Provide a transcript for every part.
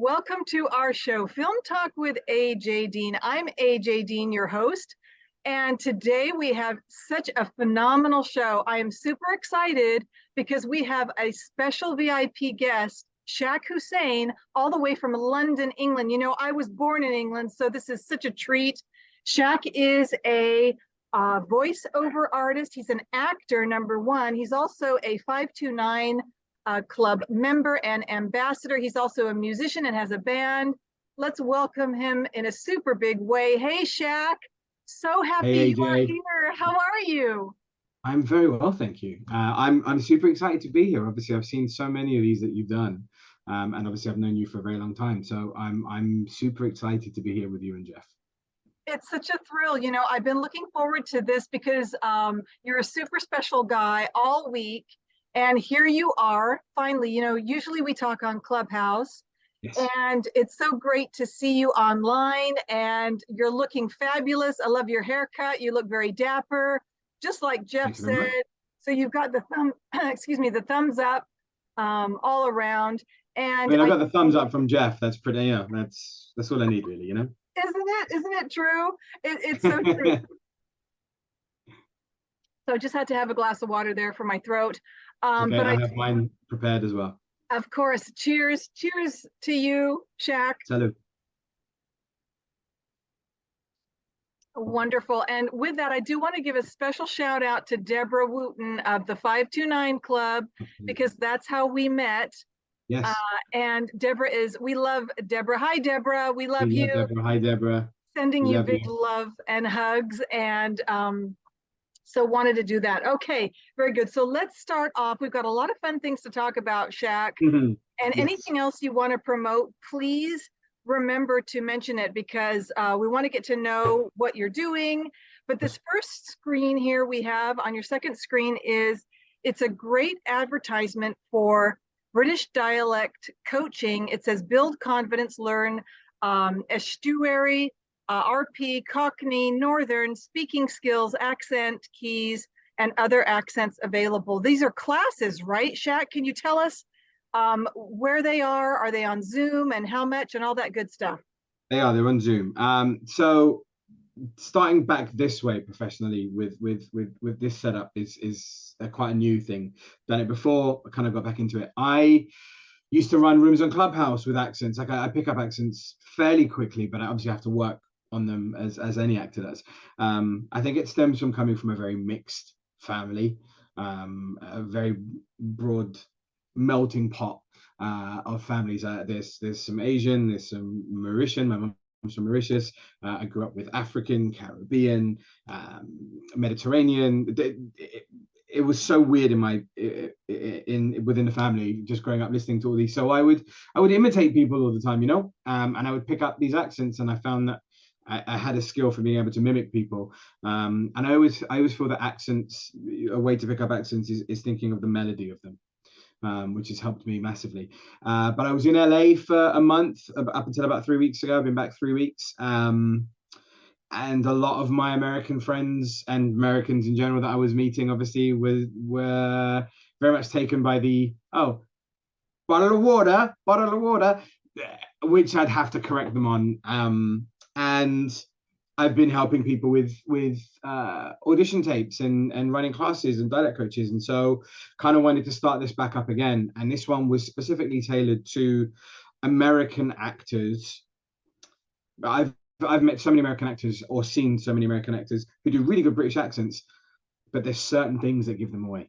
Welcome to our show, Film Talk with AJ Dean. I'm AJ Dean, your host, and today we have such a phenomenal show. I am super excited because we have a special VIP guest, Shak Hussain, all the way from London, England. You know, I was born in England, so this is such a treat. Shak is a voiceover artist. He's an actor, number one. He's also a 529 club member and ambassador. He's also a musician and has a band. Let's welcome him in a super big way. Hey, Shak. So happy you are here. How are you? I'm very well, thank you. I'm super excited to be here. Obviously, I've seen so many of these that you've done, and obviously I've known you for a very long time. So I'm super excited to be here with you and Jeff. It's such a thrill. You know, I've been looking forward to this because you're a super special guy all week. And here you are, finally. You know, usually we talk on Clubhouse, yes, and it's so great to see you online, and you're looking fabulous. I love your haircut. You look very dapper, just like Jeff said. So you've got the the thumbs up all around. And I got the thumbs up from Jeff. That's pretty, you know, that's all I need, really, you know? Isn't it true? It's so true. So I just had to have a glass of water there for my throat. Okay, but I have mine prepared as well. Of course. Cheers. Cheers to you, Shak. Salud. Wonderful. And with that, I do want to give a special shout out to Debra Wootton of the 529 Club, because that's how we met. Yes. And Debra we love Debra. Hi, Debra. We love you. Debra. Hi, Debra. Sending you big love and hugs. And so wanted to do that. Okay, very good. So let's start off. We've got a lot of fun things to talk about, Shak. And yes, anything else you want to promote, please remember to mention it, because we want to get to know what you're doing. But this first screen here we have on your second screen it's a great advertisement for British dialect coaching. It says build confidence, learn estuary, RP, Cockney, Northern, speaking skills, accent keys, and other accents available. These are classes, right, Shak? Can you tell us where they are? Are they on Zoom, and how much, and all that good stuff? They're on Zoom. So starting back this way professionally with this setup is quite a new thing. Done it before, I kind of got back into it. I used to run rooms on Clubhouse with accents. Like I pick up accents fairly quickly, but I obviously have to work on them as any actor does. I think it stems from coming from a very mixed family, a very broad melting pot of families. There's some Asian, there's some Mauritian. My mom's from Mauritius. I grew up with African, Caribbean, Mediterranean. It was so weird within the family, just growing up listening to all these. So I would imitate people all the time, you know, and I would pick up these accents, and I found that I had a skill for being able to mimic people. And I always feel that accents, a way to pick up accents is thinking of the melody of them, which has helped me massively. But I was in LA for a month, up until about 3 weeks ago. I've been back 3 weeks. And a lot of my American friends and Americans in general that I was meeting, obviously, were very much taken by the, bottle of water, which I'd have to correct them on. And I've been helping people with audition tapes and running classes and dialect coaches. And so kind of wanted to start this back up again. And this one was specifically tailored to American actors. I've met so many American actors, or seen so many American actors who do really good British accents, but there's certain things that give them away.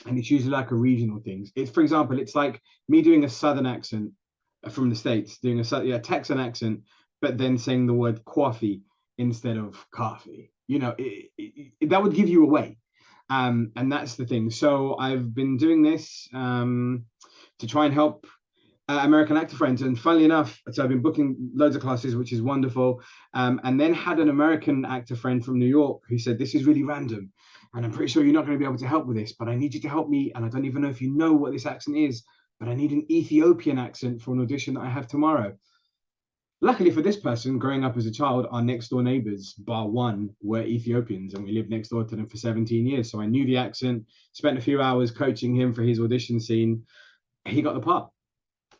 And it's usually like a regional thing. For example, it's like me doing a Southern accent from the States, doing a Texan accent, but then saying the word coffee instead of coffee. You know, that would give you away. And that's the thing. So I've been doing this to try and help American actor friends. And funnily enough, so I've been booking loads of classes, which is wonderful. And then had an American actor friend from New York who said, this is really random, and I'm pretty sure you're not going to be able to help with this, but I need you to help me. And I don't even know if you know what this accent is, but I need an Ethiopian accent for an audition that I have tomorrow. Luckily for this person, growing up as a child, our next door neighbors, bar one, were Ethiopians, and we lived next door to them for 17 years. So I knew the accent, spent a few hours coaching him for his audition scene. He got the part.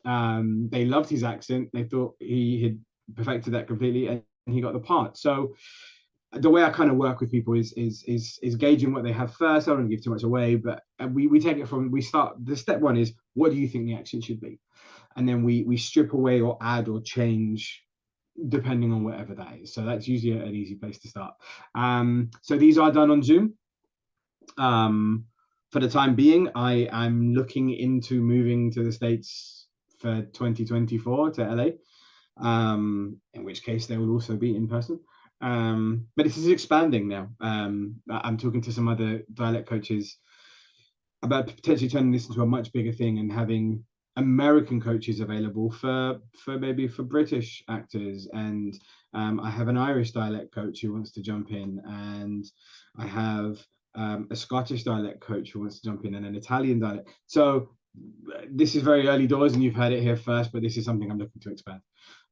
They loved his accent. They thought he had perfected that completely, and he got the part. So the way I kind of work with people is gauging what they have first. I don't want to give too much away, but we take it from, we start, the step one is, what do you think the accent should be? And then we strip away or add or change depending on whatever that is. So that's usually an easy place to start. So these are done on Zoom. For the time being, I'm looking into moving to the States for 2024 to LA, in which case they will also be in person. But this is expanding now. I'm talking to some other dialect coaches about potentially turning this into a much bigger thing and having American coaches available for British actors. And I have an Irish dialect coach who wants to jump in, and I have a Scottish dialect coach who wants to jump in, and an Italian dialect. So this is very early doors, and you've heard it here first, but this is something I'm looking to expand.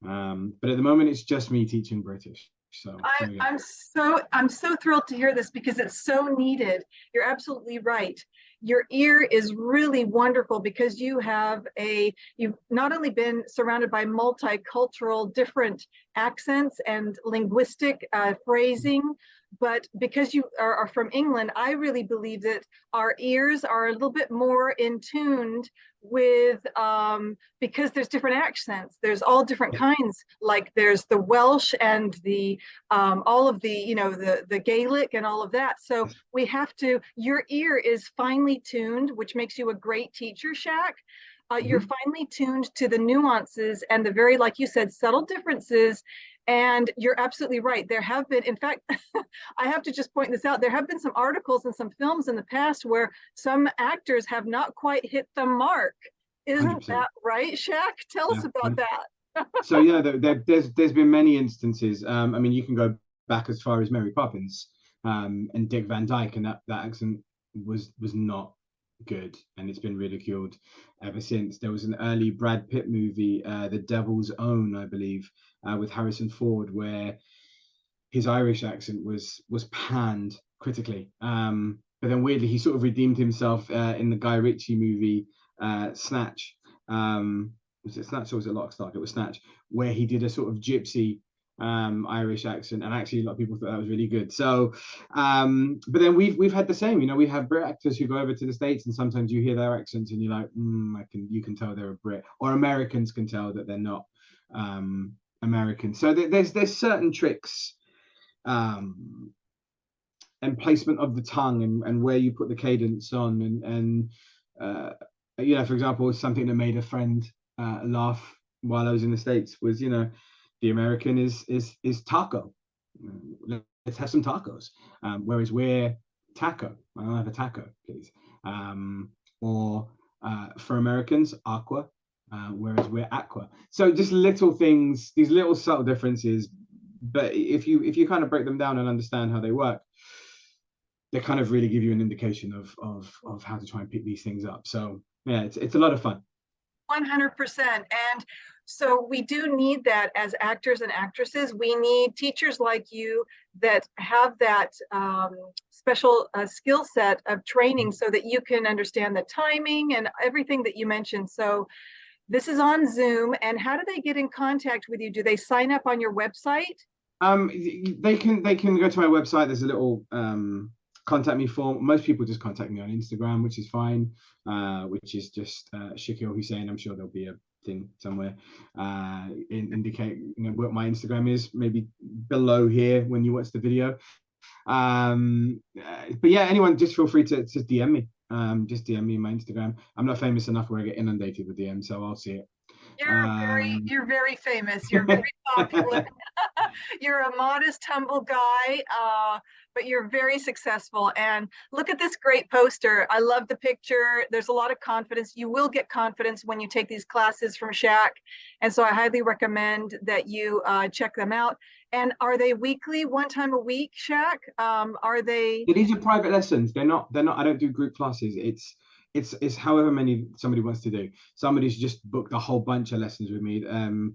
But at the moment, it's just me teaching British. So I'm so thrilled to hear this, because it's so needed. You're absolutely right. Your ear is really wonderful, because you've not only been surrounded by multicultural different accents and linguistic phrasing, but because you are from England, I really believe that our ears are a little bit more in tuned with, because there's different accents. There's all different kinds. Like there's the Welsh and the all of the the Gaelic and all of that. So we have to. Your ear is finely tuned, which makes you a great teacher, Shak. You're finely tuned to the nuances and the very, like you said, subtle differences. And you're absolutely right. There have been, in fact, I have to just point this out. There have been some articles and some films in the past where some actors have not quite hit the mark. Isn't 100%. That right, Shak? Tell us about that. So yeah, there's been many instances. I mean, you can go back as far as Mary Poppins and Dick Van Dyke, and that accent was not good, and it's been ridiculed ever since. There was an early Brad Pitt movie, The Devil's Own, I believe, with Harrison Ford, where his Irish accent was panned critically. But then weirdly, he sort of redeemed himself in the Guy Ritchie movie Snatch. Was it Snatch or was it Lock, Stock? It was Snatch, where he did a sort of gypsy Irish accent, and actually a lot of people thought that was really good. So but then we've had the same, we have Brit actors who go over to the States, and sometimes you hear their accents and you're like, you can tell they're a Brit, or Americans can tell that they're not American. So there's certain tricks and placement of the tongue, and where you put the cadence on, and for example, something that made a friend laugh while I was in the States was, the American is taco. Let's have some tacos. Whereas we're taco. I'll have a taco, please. Or for Americans, aqua. Whereas we're aqua. So just little things, these little subtle differences. But if you kind of break them down and understand how they work, they kind of really give you an indication of how to try and pick these things up. So yeah, it's a lot of fun. 100%. And so we do need that as actors and actresses. We need teachers like you that have that special skill set of training, so that you can understand the timing and everything that you mentioned. So this is on Zoom. And how do they get in contact with you? Do they sign up on your website? They can go to my website. There's a little contact me form. Most people just contact me on Instagram, which is fine, which is just Shak Hussain. I'm sure there'll be a thing somewhere indicate what my Instagram is, maybe below here when you watch the video. But yeah, anyone, just feel free to DM me. Just DM me my Instagram. I'm not famous enough where I get inundated with DMs, so I'll see it. You're very famous. You're very popular. You're a modest, humble guy, but you're very successful. And look at this great poster. I love the picture. There's a lot of confidence. You will get confidence when you take these classes from Shak. And so I highly recommend that you check them out. And are they weekly, one time a week, Shak? Are they? These are private lessons. They're not. I don't do group classes. It's however many somebody wants to do. Somebody's just booked a whole bunch of lessons with me, and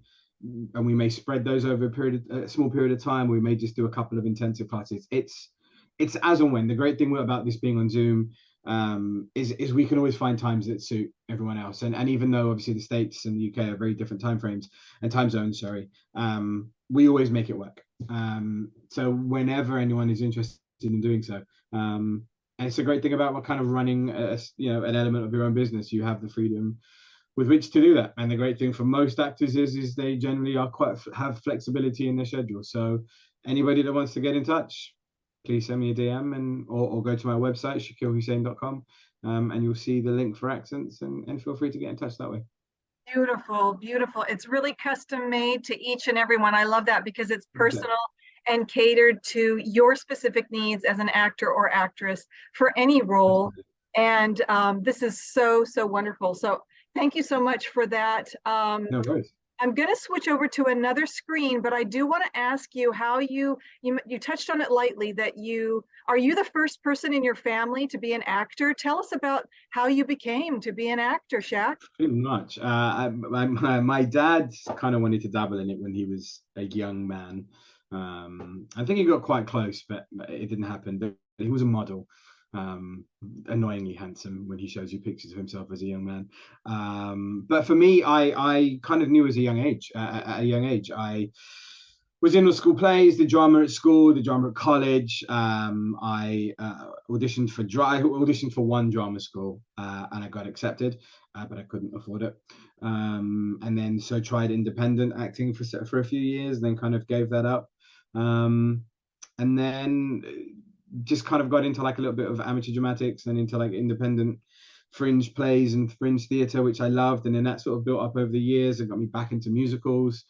we may spread those over a small period of time. We may just do a couple of intensive classes. It's as and when. The great thing about this being on Zoom, is we can always find times that suit everyone else. And even though obviously the States and the UK are very different time frames and time zones, sorry, we always make it work. So whenever anyone is interested in doing so, and it's a great thing about what kind of running an element of your own business. You have the freedom with which to do that. And the great thing for most actors is they generally are have flexibility in their schedule. So anybody that wants to get in touch, please send me a DM or go to my website, shakhussain.com, and you'll see the link for Accents, and feel free to get in touch that way. Beautiful, beautiful. It's really custom made to each and every one. I love that because it's personal and catered to your specific needs as an actor or actress for any role. And this is so, so wonderful. So thank you so much for that. No worries. I'm going to switch over to another screen, but I do want to ask you how you touched on it lightly that are you the first person in your family to be an actor? Tell us about how you became to be an actor, Shak. Pretty much. My dad kind of wanted to dabble in it when he was a young man. I think he got quite close, but it didn't happen. But he was a model, annoyingly handsome when he shows you pictures of himself as a young man. But for me, I kind of knew as a young age. At a young age, I was in the school plays, the drama at school, the drama at college. I auditioned for one drama school, and I got accepted, but I couldn't afford it. And then so tried independent acting for a few years, then kind of gave that up. And then just kind of got into like a little bit of amateur dramatics and into like independent fringe plays and fringe theatre, which I loved. And then that sort of built up over the years and got me back into musicals.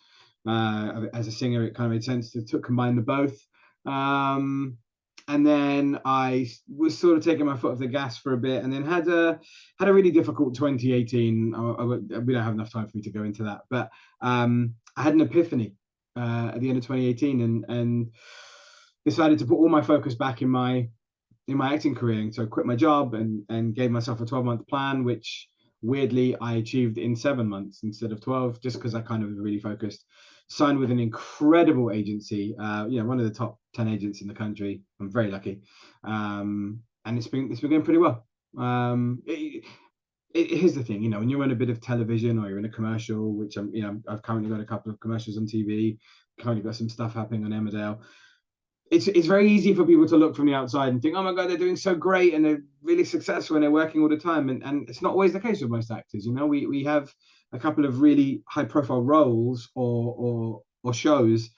As a singer, it kind of made sense to combine the both. And then I was sort of taking my foot off the gas for a bit, and then had a really difficult 2018. We don't have enough time for me to go into that, but I had an epiphany at the end of 2018, and decided to put all my focus back in my acting career. And so I quit my job and gave myself a 12-month plan, which weirdly I achieved in 7 months instead of 12, just because I kind of was really focused. Signed with an incredible agency, one of the top 10 agents in the country. I'm very lucky, and it's been going pretty well. Here's the thing, when you're in a bit of television or you're in a commercial, which I've currently got a couple of commercials on TV, currently got some stuff happening on Emmerdale. It's very easy for people to look from the outside and think, oh my God, they're doing so great and they're really successful and they're working all the time. And it's not always the case with most actors. We have a couple of really high profile roles or shows,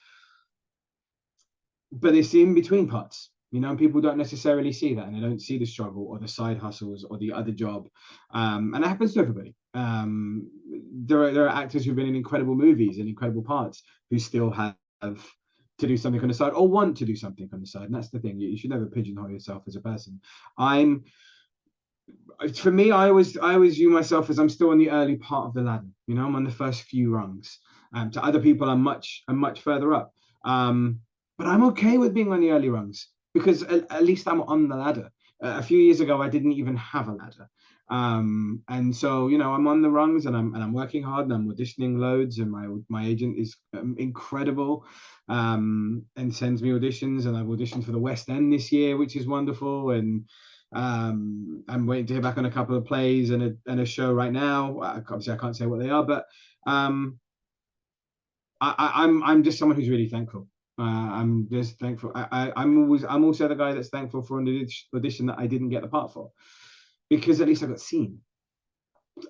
but it's the in between parts, and people don't necessarily see that, and they don't see the struggle or the side hustles or the other job. And it happens to everybody. There are actors who've been in incredible movies and incredible parts who still have to do something on the side or want to do something on the side. And that's the thing. You should never pigeonhole yourself as a person. For me, I always view myself as I'm still in the early part of the ladder. I'm on the first few rungs. To other people, I'm much further up. But I'm okay with being on the early rungs because at least I'm on the ladder. A few years ago, I didn't even have a ladder. And so I'm on the rungs and I'm working hard and I'm auditioning loads, and my agent is incredible, and sends me auditions, and I've auditioned for the West End this year, which is wonderful, and I'm waiting to hear back on a couple of plays and a show right now. Obviously I can't say what they are, but I'm just someone who's really thankful. I'm just thankful. I'm also the guy that's thankful for an audition that I didn't get the part for, because at least I got seen.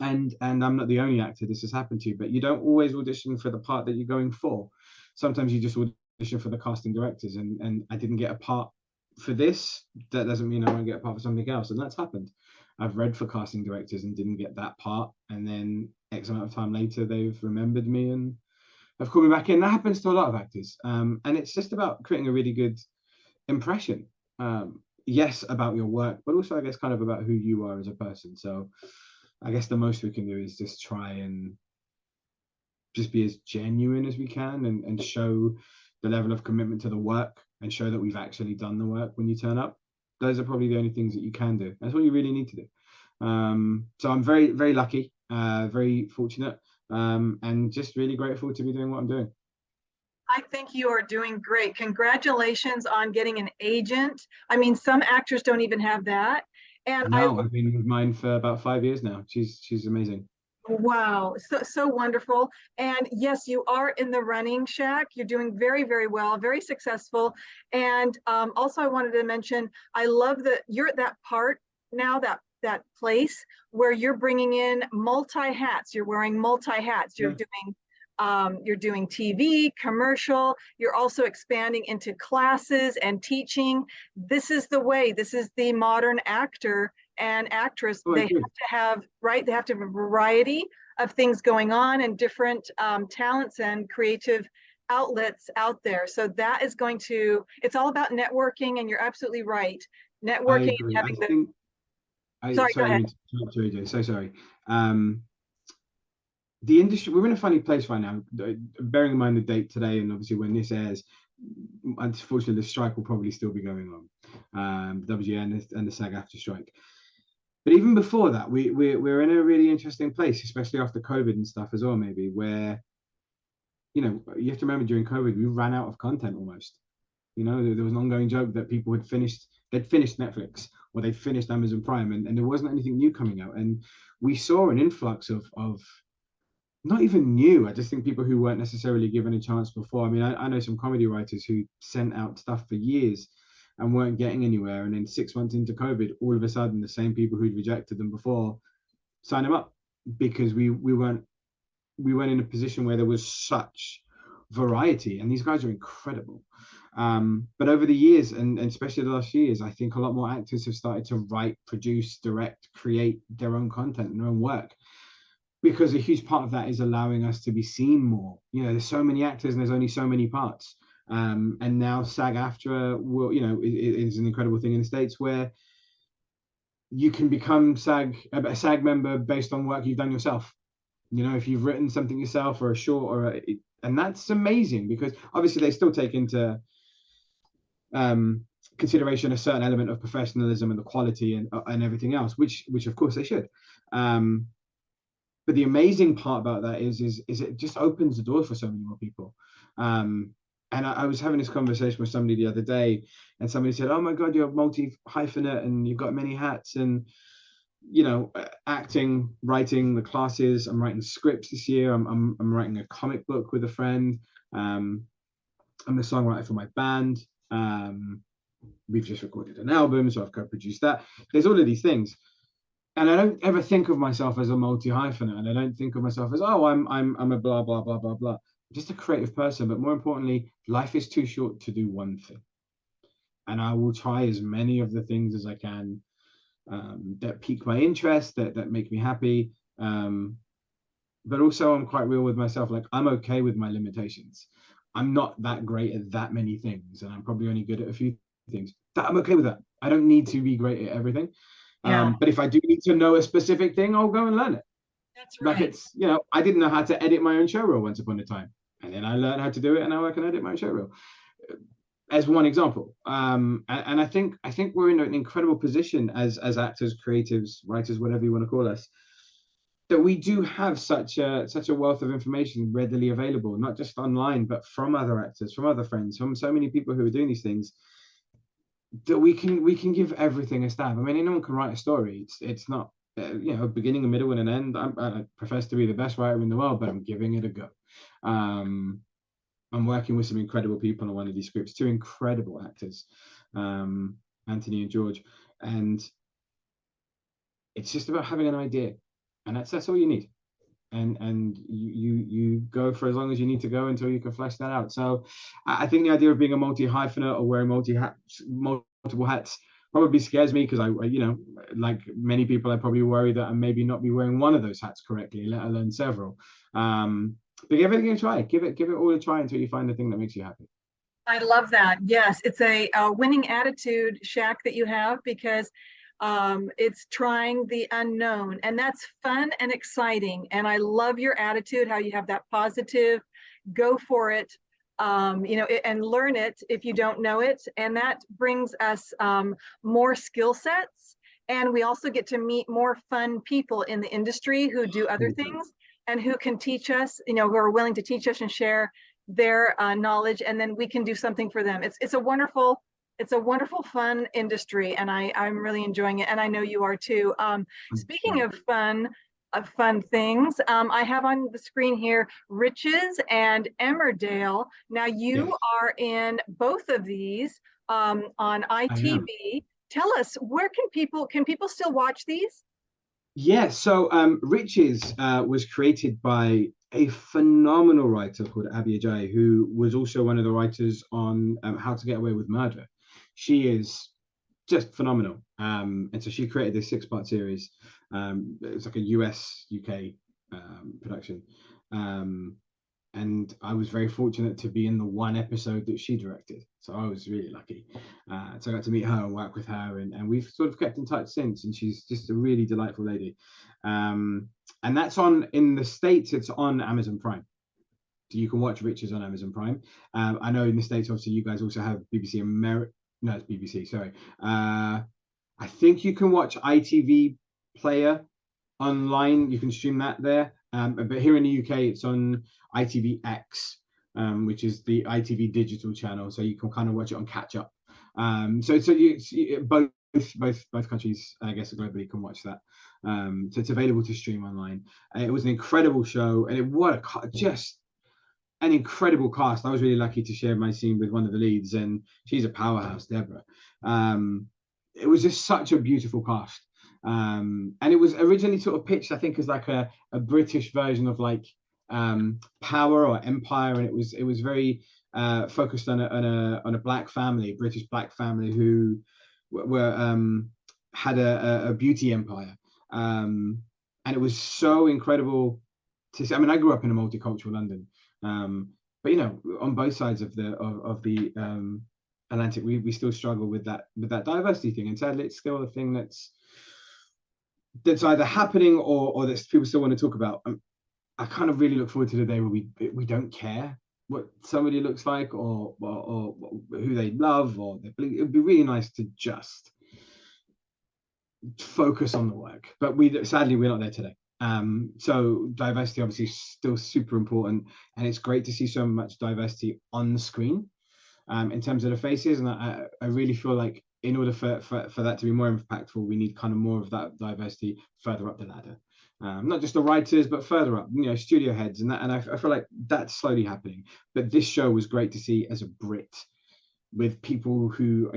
And I'm not the only actor this has happened to, but you don't always audition for the part that you're going for. Sometimes you just audition for the casting directors, and I didn't get a part for this. That doesn't mean I won't get a part for something else, and that's happened. I've read for casting directors and didn't get that part, and then X amount of time later they've remembered me and have called me back in. That happens to a lot of actors, and it's just about creating a really good impression. Yes, about your work, but also I guess kind of about who you are as a person. So I guess the most we can do is just try and just be as genuine as we can, and show the level of commitment to the work, and show that we've actually done the work when you turn up. Those are probably the only things that you can do. That's what you really need to do. So I'm very, very lucky, very fortunate, and just really grateful to be doing what I'm doing. I think you are doing great. Congratulations on getting an agent. I mean, some actors don't even have that. And I, No, I've been with mine for about 5 years now. She's amazing. wow, so wonderful. And yes, you are in the running, Shaq. You're doing very, very well, very successful. And also, I wanted to mention, I love that you're at that part now, that place where you're bringing in multi hats. You're wearing multi hats. Yeah. You're doing TV, commercial. You're also expanding into classes and teaching. This is the way. This is the modern actor and actress. Oh, I They have agree. to have, right, they have to have a variety of things going on and different talents and creative outlets out there. So that is going to, it's all about networking, and you're absolutely right. I Networking and agree. I having the, think I sorry, go sorry, I ahead. mean to interrupt you, AJ. So sorry. Um, the industry, we're in a funny place right now. Bearing in mind the date today, and obviously when this airs, unfortunately the strike will probably still be going on. WGA and the SAG-AFTRA strike. But even before that, we're in a really interesting place, especially after COVID and stuff as well, maybe, where, you have to remember during COVID, we ran out of content almost. There was an ongoing joke that people they'd finished Netflix or they'd finished Amazon Prime, and there wasn't anything new coming out. And we saw an influx of not even new. I just think people who weren't necessarily given a chance before. I mean, I know some comedy writers who sent out stuff for years and weren't getting anywhere. And then 6 months into COVID, all of a sudden, the same people who'd rejected them before signed them up because we weren't in a position where there was such variety. And these guys are incredible. But over the years, and especially the last few years, I think a lot more actors have started to write, produce, direct, create their own content and their own work, because a huge part of that is allowing us to be seen more. There's so many actors and there's only so many parts. And now SAG-AFTRA is an incredible thing in the States where you can become a SAG member based on work you've done yourself. If you've written something yourself or a short and that's amazing, because obviously they still take into consideration a certain element of professionalism and the quality and everything else, which of course they should. But the amazing part about that is it just opens the door for so many more people. And I was having this conversation with somebody the other day, and somebody said, "Oh my God, you're multi-hyphenate and you've got many hats." And acting, writing the classes. I'm writing scripts this year. I'm writing a comic book with a friend. I'm the songwriter for my band. We've just recorded an album, so I've co-produced that. There's all of these things. And I don't ever think of myself as a multi-hyphenate, and I don't think of myself as, oh, I'm a blah blah blah blah blah. I'm just a creative person, but more importantly, life is too short to do one thing, and I will try as many of the things as I can that pique my interest, that make me happy. But also, I'm quite real with myself. Like, I'm okay with my limitations. I'm not that great at that many things, and I'm probably only good at a few things. I'm okay with that. I don't need to be great at everything. Yeah, But if I do need to know a specific thing, I'll go and learn it. that's Like, right. it's, I didn't know how to edit my own show reel once upon a time. And then I learned how to do it, and now I can edit my own show reel, as one example. And I think we're in an incredible position as actors, creatives, writers, whatever you want to call us, that we do have such a wealth of information readily available, not just online, but from other actors, from other friends, from so many people who are doing these things, that we can give everything a stab. I mean, anyone can write a story. It's not a beginning, a middle, and an end. I profess to be the best writer in the world, but I'm giving it a go. I'm working with some incredible people on one of these scripts, two incredible actors, Anthony and George, and it's just about having an idea, and that's all you need. And you go for as long as you need to go until you can flesh that out. So I think the idea of being a multi-hyphenate or wearing multiple hats probably scares me, because I like many people, I probably worry that I maybe not be wearing one of those hats correctly, let alone several. But give everything a try. Give it all a try until you find the thing that makes you happy. I love that. Yes, it's a winning attitude, Shaq, that you have, because it's trying the unknown, and that's fun and exciting. And I love your attitude, how you have that positive, go for it, and learn it if you don't know it. And that brings us more skill sets. And we also get to meet more fun people in the industry who do other things and who can teach us, who are willing to teach us and share their knowledge, and then we can do something for them. It's a wonderful it's a wonderful, fun industry, and I'm really enjoying it, and I know you are too. Speaking of fun things, I have on the screen here Riches and Emmerdale. Now Yes, you are in both of these on I am. ITV. Tell us, where can people still watch these? Yeah, so Riches was created by a phenomenal writer called Abby Ajayi, who was also one of the writers on How to Get Away with Murder. She is just phenomenal. And so she created this six-part series. It's like a US UK production. Um, and I was very fortunate to be in the one episode that she directed. So I was really lucky. So I got to meet her and work with her, and we've sort of kept in touch since. And she's just a really delightful lady. And that's on in the States. It's on Amazon Prime. So you can watch Riches on Amazon Prime. I know in the States, obviously, you guys also have BBC America. No, it's BBC. Sorry. I think you can watch ITV Player online. You can stream that there. But here in the UK, it's on ITVX, which is the ITV digital channel. So you can kind of watch it on catch up. Both countries, I guess, globally can watch that. So it's available to stream online. It was an incredible show, and just an incredible cast. I was really lucky to share my scene with one of the leads, and she's a powerhouse, Debra. It was just such a beautiful cast. And it was originally sort of pitched, I think, as like a British version of like Power or Empire, and it was very focused on a black family, British black family who were had a beauty empire, and it was so incredible to see. I mean, I grew up in a multicultural London, but on both sides of the Atlantic, we still struggle with that diversity thing, and sadly, it's still a thing that's either happening or that people still want to talk about. I kind of really look forward to the day where we don't care what somebody looks like or who they love or it would be really nice to just focus on the work. But sadly we're not there today. So diversity obviously is still super important, and it's great to see so much diversity on the screen in terms of the faces. And I really feel like in order for that to be more impactful, we need kind of more of that diversity further up the ladder. Not just the writers, but further up, studio heads, and I feel like that's slowly happening. But this show was great to see as a Brit, with people who,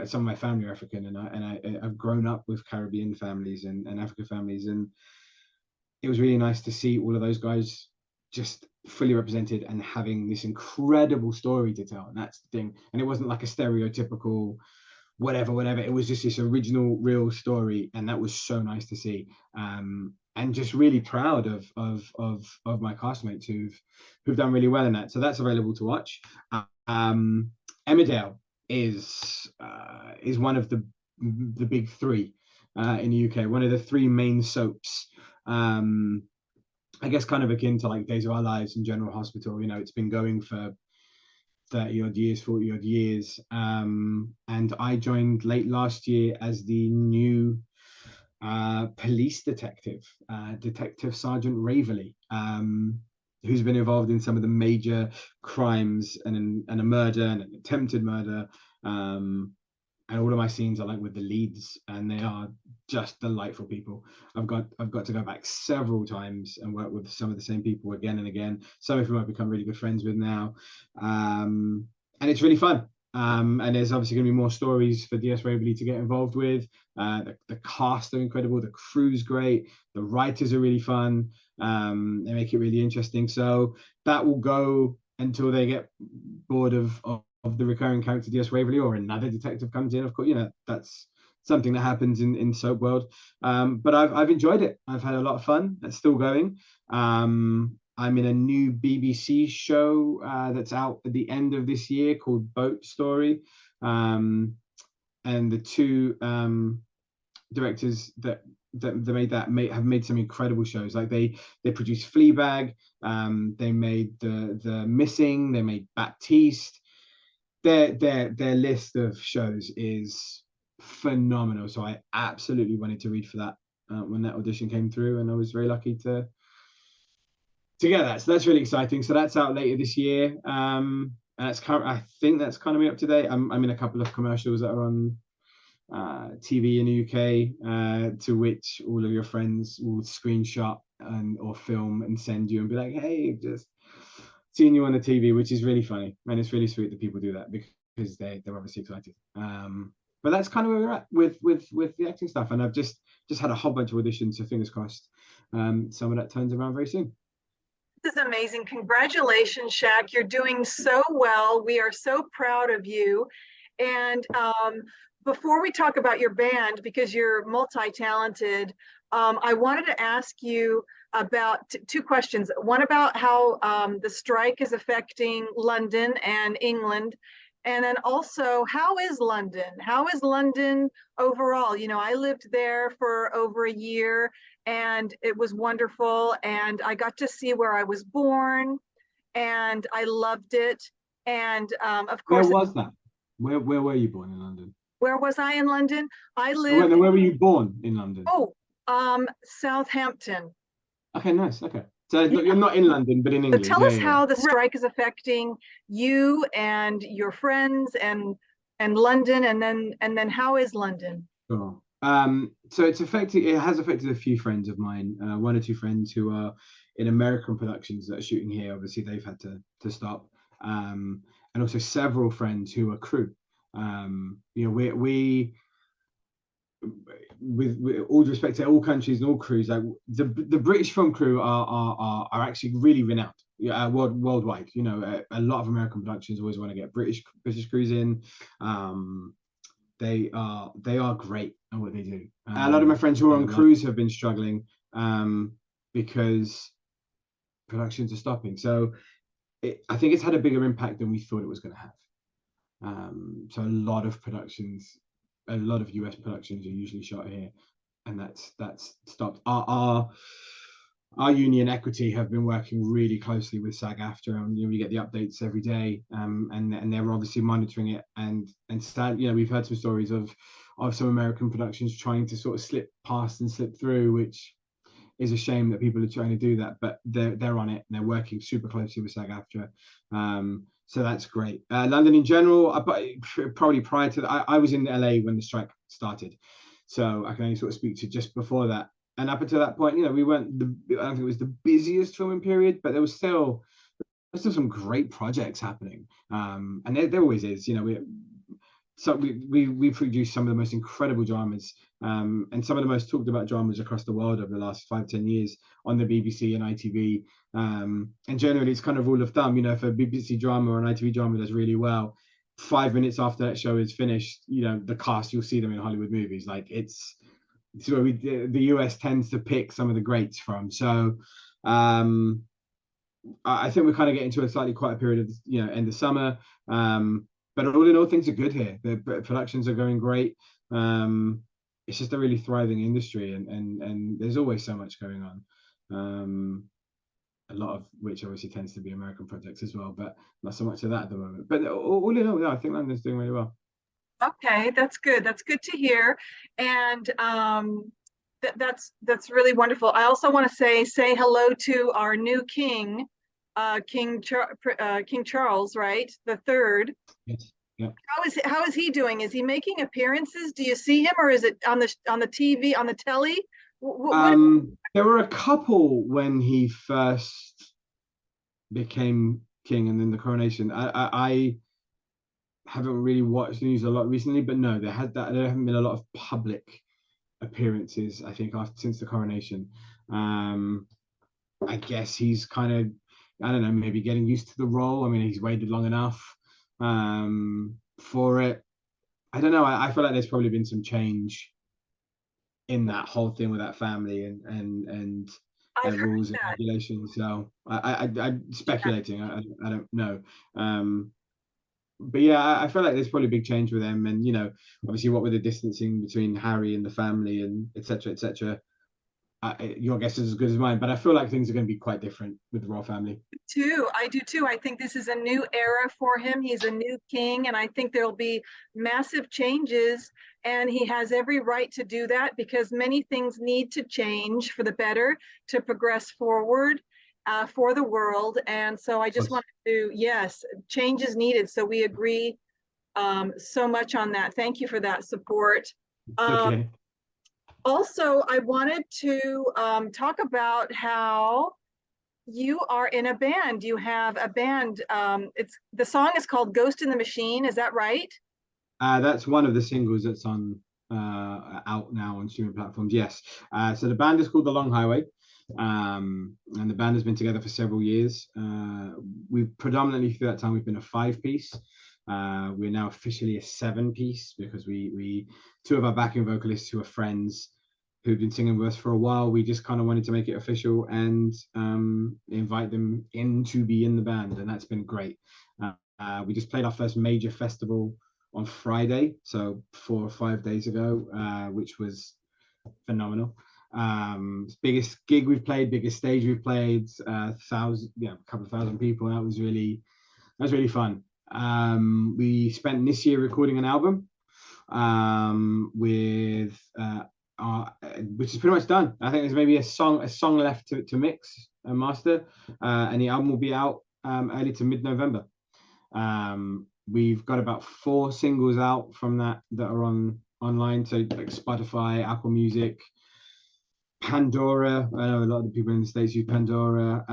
some of my family are African, and I've grown up with Caribbean families and African families, and it was really nice to see all of those guys just fully represented and having this incredible story to tell. And that's the thing. And it wasn't like a stereotypical whatever. It was just this original, real story, and that was so nice to see. And just really proud of my castmates who've done really well in that. So that's available to watch. Emmerdale is one of the big three in the UK. One of the three main soaps. I guess kind of akin to like Days of Our Lives and General Hospital. It's been going for 30 odd years, 40 odd years. And I joined late last year as the new police detective, Detective Sergeant Raverley, who's been involved in some of the major crimes and a murder and an attempted murder. And all of my scenes are like with the leads, and they are just delightful people. I've got to go back several times and work with some of the same people again and again. Some of whom I've become really good friends with now, and it's really fun. And there's obviously going to be more stories for DS Waverley to get involved with. The cast are incredible, the crew's great, the writers are really fun. They make it really interesting. So that will go until they get bored of the recurring character DS Waverley or another detective comes in. Of course, that's something that happens in soap world. But I've enjoyed it. I've had a lot of fun. It's still going. I'm in a new BBC show that's out at the end of this year called Boat Story. And the two directors that made that have made some incredible shows. Like they produced Fleabag, they made the Missing, they made Baptiste. Their list of shows is phenomenal. So I absolutely wanted to read for that when that audition came through, and I was very lucky to get that. So that's really exciting. So that's out later this year. And I think that's kind of me up to date. I'm in a couple of commercials that are on TV in the UK, to which all of your friends will screenshot or film and send you and be like, hey, just seeing you on the TV, which is really funny. And it's really sweet that people do that because they're obviously excited. But that's kind of where we're at with the acting stuff. And I've just had a whole bunch of auditions, so fingers crossed some of that turns around very soon. This is amazing. Congratulations, Shak. You're doing so well. We are so proud of you. And before we talk about your band, because you're multi-talented, I wanted to ask you about two questions. One about how the strike is affecting London and England. And then also, how is London? How is London overall? You know, I lived there for over a year and it was wonderful. And I got to see where I was born and I loved it. And of course, Where was that? Where were you born in London? Where was I in London? I lived. Where were you born in London? Oh, Southampton. Okay, nice. Okay. So you're not in London, but in England. So tell us how the strike is affecting you and your friends and London, and then how is London? Sure. So it has affected a few friends of mine, one or two friends who are in American productions that are shooting here. Obviously, they've had to stop, and also several friends who are crew. You know, we with all due respect to all countries and all crews, like the British film crew are actually really renowned, worldwide. You know, a lot of American productions always want to get British crews in. They are great at what they do. A lot of my friends who are on crews have been struggling because productions are stopping. So I think it's had a bigger impact than we thought it was going to have. So a lot of US productions are usually shot here, and that's stopped. Our union Equity have been working really closely with SAG-AFTRA, and we get the updates every day, and they're obviously monitoring it. And we've heard some stories of some American productions trying to sort of slip past and slip through, which is a shame that people are trying to do that. But they're on it, and they're working super closely with SAG-AFTRA. So that's great. London in general, probably prior to that, I was in LA when the strike started, so I can only sort of speak to just before that. And up until that point, we weren't I don't think it was the busiest filming period, but there was still some great projects happening. And there always is. We produced some of the most incredible dramas, and some of the most talked about dramas across the world over the last 5-10 years on the BBC and ITV. And generally, it's kind of rule of thumb. If a BBC drama or an ITV drama does really well, 5 minutes after that show is finished, the cast, you'll see them in Hollywood movies. Like it's where the US tends to pick some of the greats from. So I think we're kind of getting to a slightly quiet period of end of summer. But all in all, things are good here. The productions are going great. It's just a really thriving industry, and there's always so much going on. A lot of which obviously tends to be American projects as well, but not so much of that at the moment. But all in all, I think London's doing really well. Okay, that's good. That's good to hear, and that's really wonderful. I also want to say hello to our new king, King Charles, right, the third. Yes. Yeah. How is he doing? Is he making appearances? Do you see him, or is it on the TV, on the telly? There were a couple when he first became king, and then the coronation. I haven't really watched the news a lot recently, but no, there haven't been a lot of public appearances, I think, since the coronation. I guess he's kind of, I don't know, maybe getting used to the role. I mean, he's waited long enough for it. I don't know. I feel like there's probably been some change in that whole thing with that family and their rules and regulations. So I'm speculating. I don't know. But yeah, I feel like there's probably a big change with them, and obviously what with the distancing between Harry and the family and etc. etc. Your guess is as good as mine, but I feel like things are going to be quite different with the royal family. I do too. I think this is a new era for him. He's a new king, and I think there'll be massive changes, and he has every right to do that because many things need to change for the better to progress forward. for the world. And so I just wanted to, yes, change is needed. So we agree so much on that. Thank you for that support. Okay. Also, I wanted to talk about how you are in a band. You have a band. The song is called Ghost in the Machine. Is that right? That's one of the singles that's on out now on streaming platforms. Yes. So the band is called The Long Highway, and the band has been together for several years. We've predominantly through that time we've been a 5-piece. We're now officially a 7-piece because we two of our backing vocalists who are friends who've been singing with us for a while. We just kind of wanted to make it official and invite them in to be in the band, and that's been great. We just played our first major festival on Friday, so 4 or 5 days ago, which was phenomenal. Biggest gig we've played, biggest stage we've played, a couple of thousand people. That was really fun. We spent this year recording an album with which is pretty much done. I think there's maybe a song left to mix and master, and the album will be out early to mid-November. We've got about 4 singles out from that are online, so like Spotify, Apple Music, Pandora. I know a lot of the people in the States use Pandora,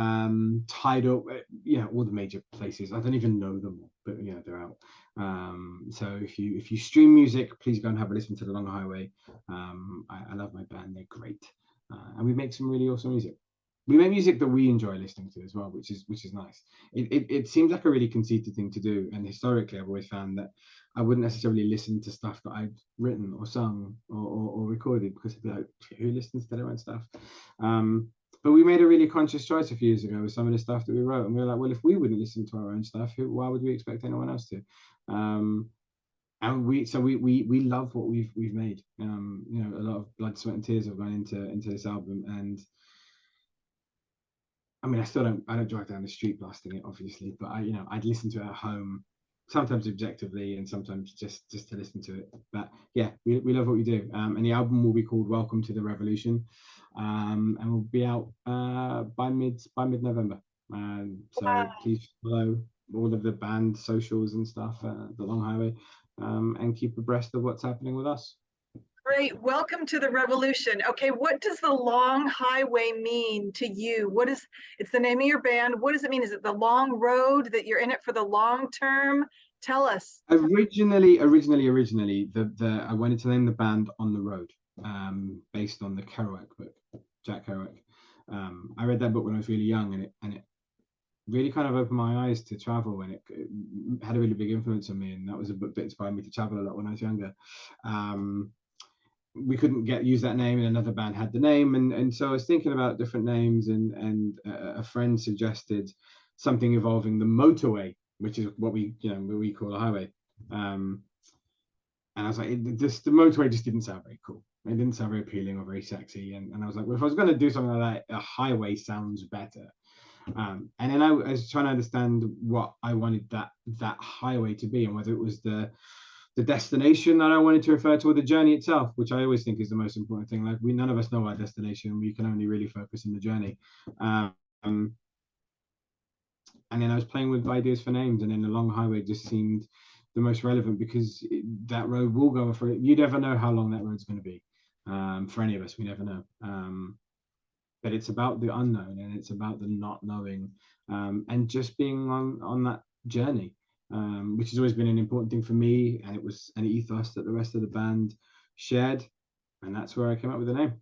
Tidal, all the major places. I don't even know them, but they're out. So if you stream music, please go and have a listen to The Long Highway. I love my band, they're great, and we make some really awesome music. We make music that we enjoy listening to as well, which is nice. It seems like a really conceited thing to do, and historically I've always found that I wouldn't necessarily listen to stuff that I'd written or sung or recorded, because I'd be like, who listens to their own stuff? But we made a really conscious choice a few years ago with some of the stuff that we wrote, and we were like, well, if we wouldn't listen to our own stuff, why would we expect anyone else to? And we love what we've made. A lot of blood, sweat, and tears have gone into this album, and I mean, I don't drive down the street blasting it, obviously, but I'd listen to it at home, sometimes objectively and sometimes just to listen to it. But yeah, we love what we do. And the album will be called Welcome to the Revolution, and will be out by mid-November. So please follow all of the band socials and stuff, The Long Highway, and keep abreast of what's happening with us. Great. Welcome to the revolution. Okay, what does the Long Highway mean to you? It's the name of your band. What does it mean? Is it the long road, that you're in it for the long term? Tell us. Originally, I wanted to name the band On the Road, based on the Kerouac book, Jack Kerouac. I read that book when I was really young, and it really kind of opened my eyes to travel, and it had a really big influence on me. And that was a book that inspired me to travel a lot when I was younger. We couldn't use that name, and another band had the name, and so I was thinking about different names, and a friend suggested something involving the motorway, which is what we call a highway, and I was like, the motorway just didn't sound very cool. It didn't sound very appealing or very sexy, and I was like, well, if I was going to do something like that, a highway sounds better. And then I was trying to understand what I wanted that highway to be, and whether it was the destination that I wanted to refer to, or the journey itself, which I always think is the most important thing. Like, none of us know our destination. We can only really focus on the journey. And then I was playing with ideas for names, and then The Long Highway just seemed the most relevant, because that road will go for it. You never know how long that road's going to be. For any of us, we never know. But it's about the unknown, and it's about the not knowing, and just being on that journey. Which has always been an important thing for me, and it was an ethos that the rest of the band shared, and that's where I came up with the name.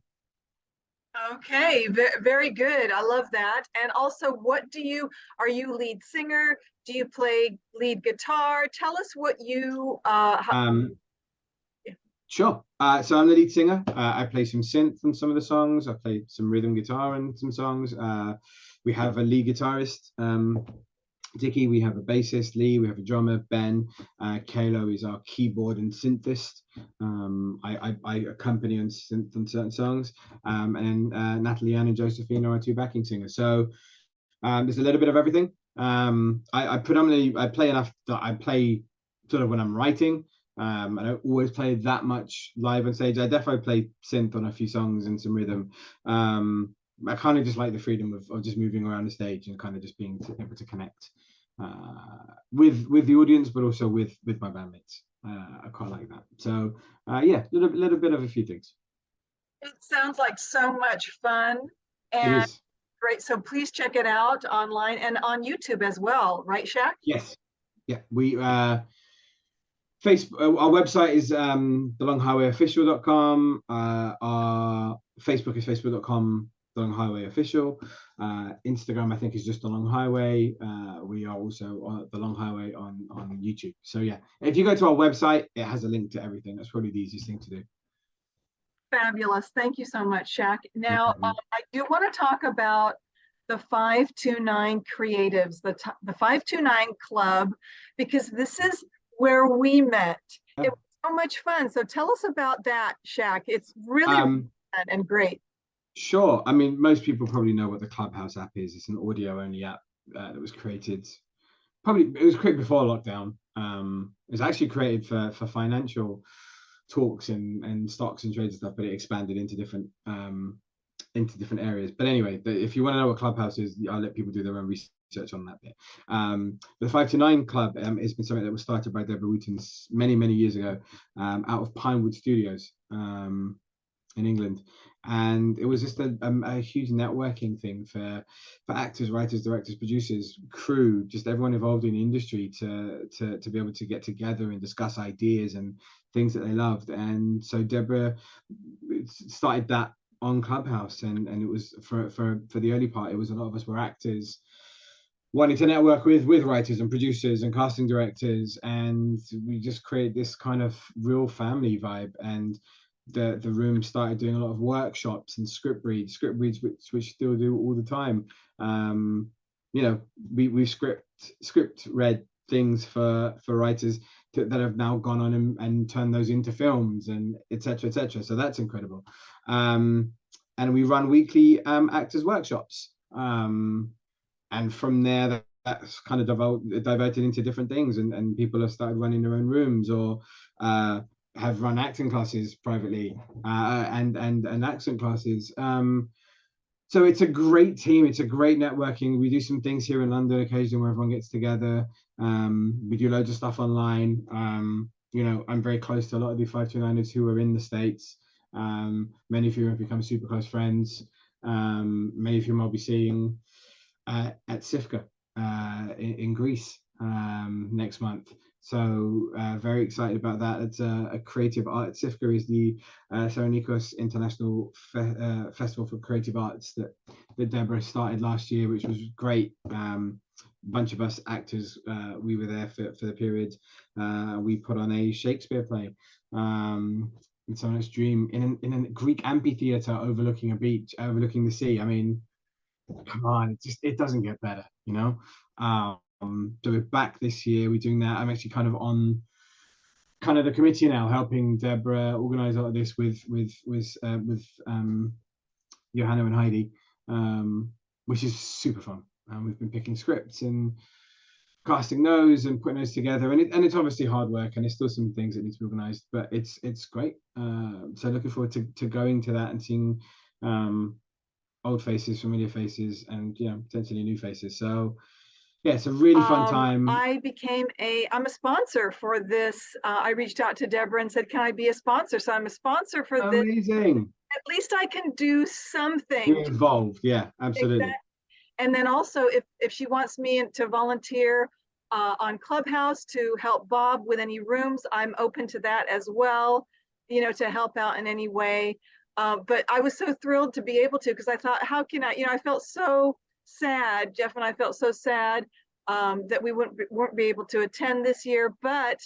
Okay, very good. I love that. And also, are you lead singer? Do you play lead guitar? Tell us what you Sure. So I'm the lead singer. I play some synth on some of the songs. I play some rhythm guitar in some songs. We have a lead guitarist, Dickie. We have a bassist, Lee. We have a drummer, Ben. Kalo is our keyboard and synthist. I accompany on synth on certain songs. And then Natalie Ann and Josephine are our 2 backing singers. So there's a little bit of everything. I predominantly play enough that I play sort of when I'm writing. I don't always play that much live on stage. I definitely play synth on a few songs and some rhythm. I kind of just like the freedom of just moving around the stage and kind of just being able to connect with the audience, but also with my bandmates. I quite like that. So yeah, little bit of a few things. It sounds like so much fun It and is. great. So please check it out online and on YouTube as well, right, Shak? Yes. Yeah. We Facebook, our website is thelonghighwayofficial.com. Our Facebook is facebook.com The Long Highway Official. Instagram, I think, is just The Long Highway. We are also on The Long Highway on YouTube. So yeah, if you go to our website, it has a link to everything. That's probably the easiest thing to do. Fabulous. Thank you so much, Shak. No Now, problem. I do want to talk about the 529 creatives, the 529 club, because this is where we met. It was so much fun. So tell us about that, Shak. It's really fun and great. Sure. I mean, most people probably know what the Clubhouse app is. It's an audio only app that was created. It was created before lockdown. It was actually created for financial talks and stocks and trades and stuff, but it expanded into different areas. But anyway, if you want to know what Clubhouse is, I'll let people do their own research on that bit. The 529 Club has been something that was started by Debra Wootton many years ago, out of Pinewood Studios in England. And it was just a huge networking thing for actors, writers, directors, producers, crew, just everyone involved in the industry to be able to get together and discuss ideas and things that they loved. And so Debra started that on Clubhouse, and it was for the early part, it was a lot of us were actors wanting to network with writers and producers and casting directors, and we just created this kind of real family vibe. And the room started doing a lot of workshops and script reads which still do all the time. You know, we script read things for writers that have now gone on and turned those into films, and etc. So that's incredible. And we run weekly actors workshops, and from there that's kind of diverted into different things, and people have started running their own rooms, or have run acting classes privately, and accent classes. So it's a great team. It's a great networking. We do some things here in London occasionally where everyone gets together. We do loads of stuff online. You know, I'm very close to a lot of the 529ers who are in the States. Many of you have become super close friends. Many of whom I'll be seeing at SIFCA in Greece next month. So very excited about that. It's a creative art. SIFCA is the Saranikos International Festival for Creative Arts that Debra started last year, which was great. Bunch of us actors, we were there for the period. We put on a Shakespeare play, Midsummer's Dream, in a Greek amphitheater overlooking a beach, overlooking the sea. I mean, come on, it doesn't get better, you know. So we're back this year. We're doing that. I'm actually kind of on the committee now, helping Debra organize all of this with Johanna and Heidi, which is super fun. We've been picking scripts and casting those and putting those together, and it's obviously hard work, and there's still some things that need to be organized, but it's great. So looking forward to going to that and seeing old faces, familiar faces, and potentially new faces. So yeah, it's a really fun time. I'm a sponsor for this. I reached out to Debra and said, can I be a sponsor? So I'm a sponsor for this. Amazing. At least I can do something. You're involved. Yeah, absolutely. Exactly. And then also if she wants me to volunteer on Clubhouse to help Bob with any rooms, I'm open to that as well, to help out in any way. But I was so thrilled to be able to, because I thought, how can I felt so sad. Jeff and I felt so sad that we weren't be able to attend this year, but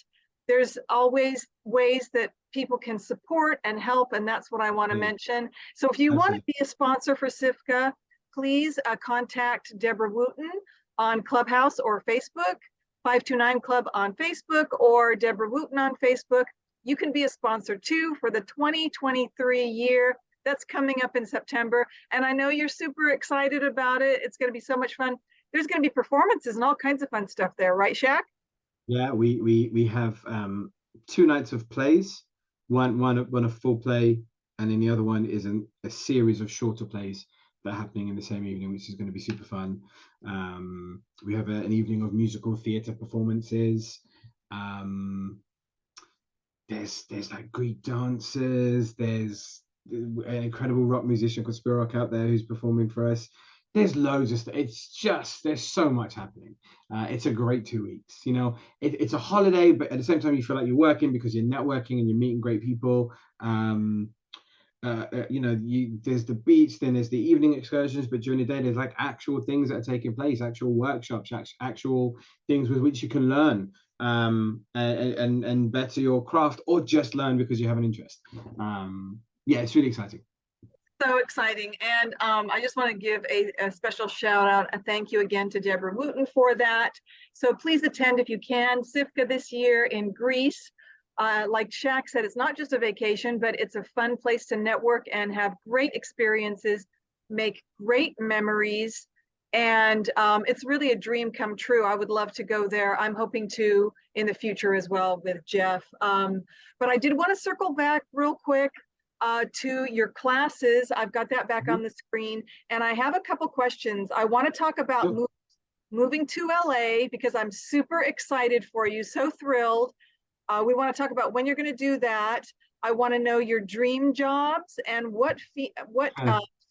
there's always ways that people can support and help, and that's what I want to mention. So if you want to be a sponsor for SIFCA, please contact Debra Wootton on Clubhouse or Facebook, 529 Club on Facebook, or Debra Wootton on Facebook. You can be a sponsor too for the 2023 year. That's coming up in September. And I know you're super excited about it. It's going to be so much fun. There's going to be performances and all kinds of fun stuff there, right, Shak? Yeah, we have 2 nights of plays, one a full play, and then the other one is a series of shorter plays that are happening in the same evening, which is going to be super fun. We have an evening of musical theatre performances. There's like Greek dancers. There's an incredible rock musician called Spirok out there who's performing for us. There's loads of stuff. It's just, there's so much happening. It's a great 2 weeks. You know, it's a holiday, but at the same time you feel like you're working because you're networking and you're meeting great people. You know, there's the beach, then there's the evening excursions, but during the day there's like actual things that are taking place, actual workshops, actual things with which you can learn, and better your craft, or just learn because you have an interest. Yeah, it's really exciting. So exciting. And I just want to give a special shout out, a thank you again to Debra Wootton for that. So please attend if you can. SIFCA this year in Greece. Like Shak said, it's not just a vacation, but it's a fun place to network and have great experiences, make great memories. And it's really a dream come true. I would love to go there. I'm hoping to in the future as well with Jeff. But I did want to circle back real quick to your classes. I've got that back on the screen, and I have a couple questions. I want to talk about moving to LA because I'm super excited for you, so thrilled. We want to talk about when you're going to do that. I want to know your dream jobs and what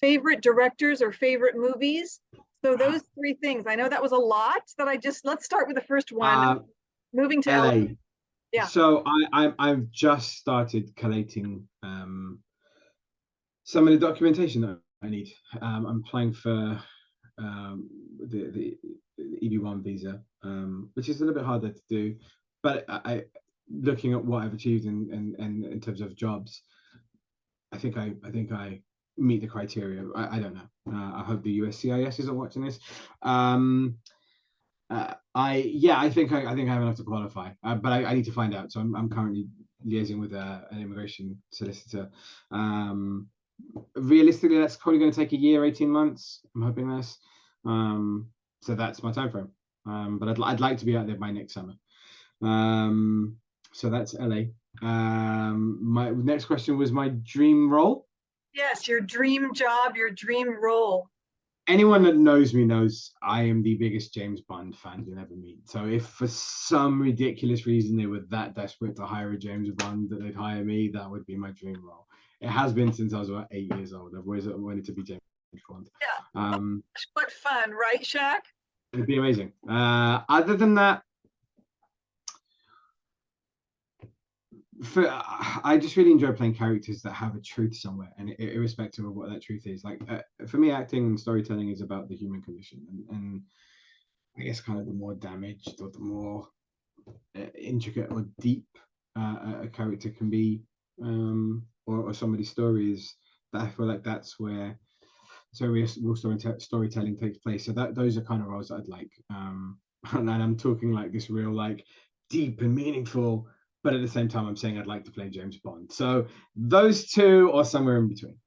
favorite directors or favorite movies. So those three things. I know that was a lot that let's start with the first one. Moving to LA. Yeah. So I've just started collating some of the documentation that I need. I'm applying for the EB1 visa, which is a little bit harder to do, but I looking at what I've achieved in terms of jobs, I think I meet the criteria. I don't know. I hope the USCIS isn't watching this. I think I have enough to qualify, but I need to find out. So I'm currently liaising with an immigration solicitor. Realistically, that's probably going to take a year, 18 months. I'm hoping this. So that's my time frame. But I'd like to be out there by next summer. So that's LA. My next question was my dream role. Yes, your dream job, your dream role. Anyone that knows me knows I am the biggest James Bond fan you'll ever meet. So if for some ridiculous reason they were that desperate to hire a James Bond that they'd hire me, that would be my dream role. It has been since I was about 8 years old. I've always wanted to be James Bond. Yeah. What fun, right, Shak? It'd be amazing. Other than that, I just really enjoy playing characters that have a truth somewhere, and irrespective of what that truth is. Like for me, acting and storytelling is about the human condition, and I guess kind of the more damaged or the more intricate or deep a character can be, or somebody's story is, that I feel like that's where real storytelling takes place. So those are kind of roles that I'd like, and I'm talking like this real like deep and meaningful, but at the same time I'm saying I'd like to play James Bond. So those two or somewhere in between.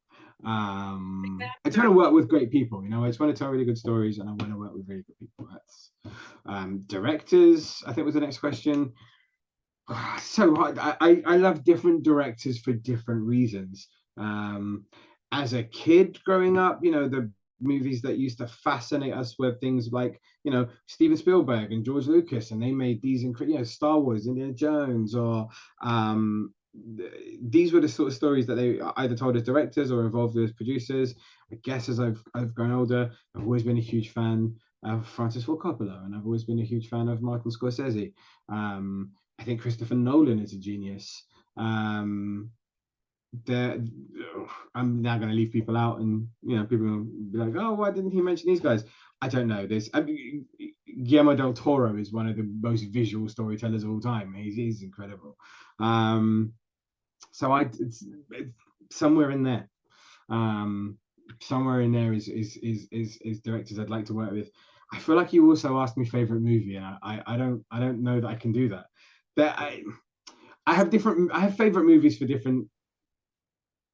I just want to work with great people, you know. I just want to tell really good stories, and I want to work with really good people. That's directors, I think, was the next question. So hard. I love different directors for different reasons. As a kid growing up, you know, the movies that used to fascinate us were things like, you know, Steven Spielberg and George Lucas, and they made these incredible, you know, Star Wars, Indiana Jones, or these were the sort of stories that they either told as directors or involved as producers. I guess as I've grown older, I've always been a huge fan of Francis Ford Coppola, and I've always been a huge fan of Martin Scorsese. I think Christopher Nolan is a genius. I'm now going to leave people out, and you know, people will be like, "Oh, why didn't he mention these guys?" I don't know. Guillermo del Toro is one of the most visual storytellers of all time. He's incredible. So it's somewhere in there. Somewhere in there is directors I'd like to work with. I feel like you also asked me favorite movie, and I don't know that I can do that. But I have favorite movies for different